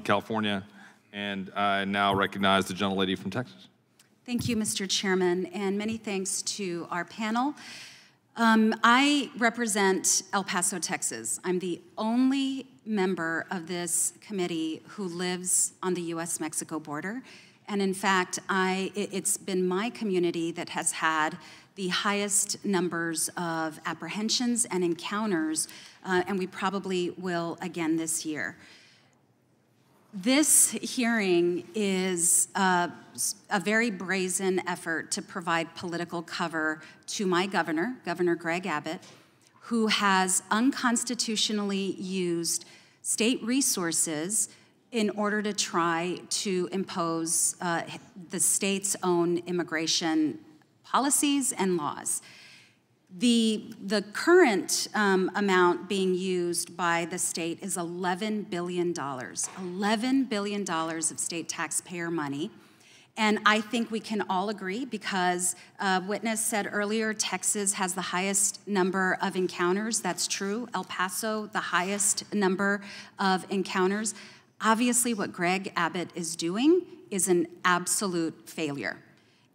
California. And I now recognize the gentlelady from Texas. Thank you, Mr. Chairman, and many thanks to our panel. I represent El Paso, Texas. I'm the only member of this committee who lives on the U.S.-Mexico border. And in fact, it's been my community that has had the highest numbers of apprehensions and encounters, and we probably will again this year. This hearing is a very brazen effort to provide political cover to my governor, Governor Greg Abbott, who has unconstitutionally used state resources in order to try to impose the state's own immigration policies and laws. The current amount being used by the state is $11 billion. $11 billion of state taxpayer money. And I think we can all agree, because a witness said earlier, Texas has the highest number of encounters. That's true. El Paso, the highest number of encounters. Obviously, what Greg Abbott is doing is an absolute failure.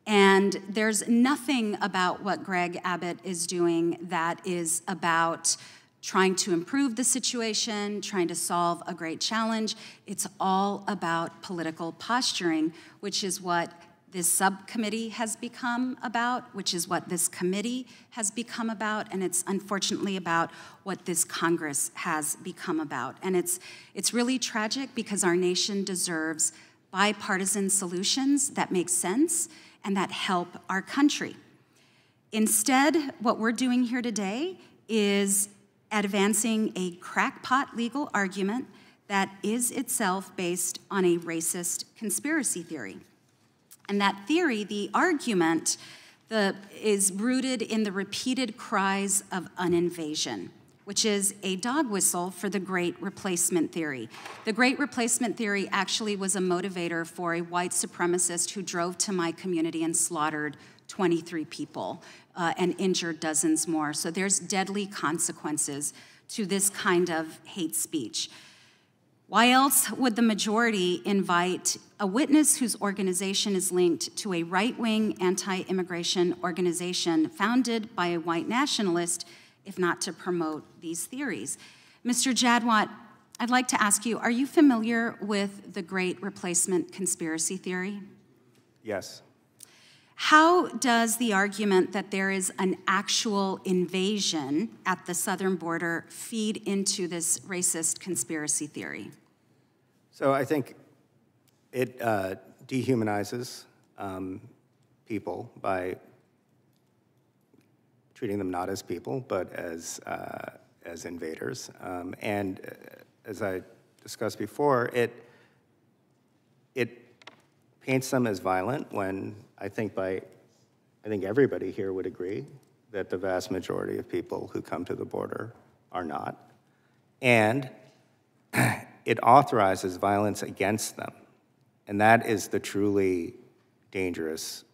And there's nothing about what Greg Abbott is doing that is about trying to improve the situation, trying to solve a great challenge. It's all about political posturing, which is what this subcommittee has become about, which is what this committee has become about, and it's unfortunately about what this Congress has become about. And it's really tragic, because our nation deserves bipartisan solutions that make sense and that help our country. Instead, what we're doing here today is advancing a crackpot legal argument that is itself based on a racist conspiracy theory. And that theory, the argument, is rooted in the repeated cries of an invasion, which is a dog whistle for the Great Replacement theory. The Great Replacement theory actually was a motivator for a white supremacist who drove to my community and slaughtered 23 people and injured dozens more. So there's deadly consequences to this kind of hate speech. Why else would the majority invite a witness whose organization is linked to a right-wing anti-immigration organization founded by a white nationalist, if not to promote these theories? Mr. Jadwat, I'd like to ask you, are you familiar with the Great Replacement conspiracy theory? Yes. How does the argument that there is an actual invasion at the southern border feed into this racist conspiracy theory? So I think it dehumanizes people by treating them not as people, but as invaders. And as I discussed before, it paints them as violent when I think everybody here would agree that the vast majority of people who come to the border are not. And it authorizes violence against them. And that is the truly dangerous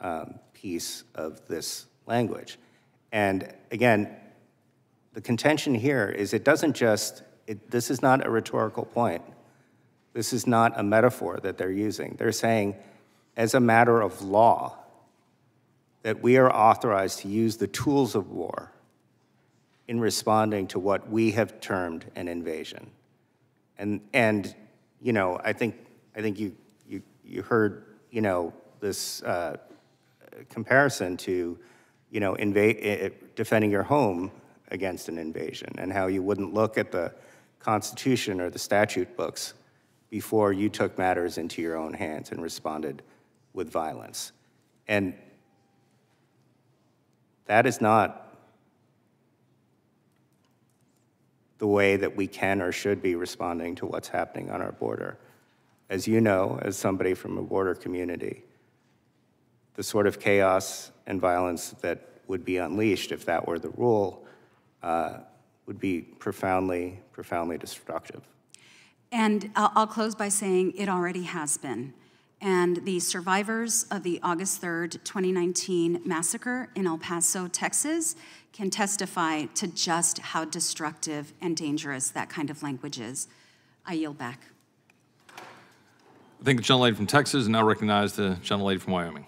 piece of this language. And again, the contention here is it doesn't just, this is not a rhetorical point. This is not a metaphor that they're using. They're saying, as a matter of law, that we are authorized to use the tools of war in responding to what we have termed an invasion. And you know, I think you heard, you know, this comparison to, you know, defending your home against an invasion, and how you wouldn't look at the Constitution or the statute books before you took matters into your own hands and responded with violence. And that is not the way that we can or should be responding to what's happening on our border. As you know, as somebody from a border community, the sort of chaos and violence that would be unleashed if that were the rule would be profoundly, profoundly destructive. And I'll close by saying it already has been. And the survivors of the August 3rd, 2019 massacre in El Paso, Texas, can testify to just how destructive and dangerous that kind of language is. I yield back. I thank the gentlelady from Texas and now recognize the gentlelady from Wyoming.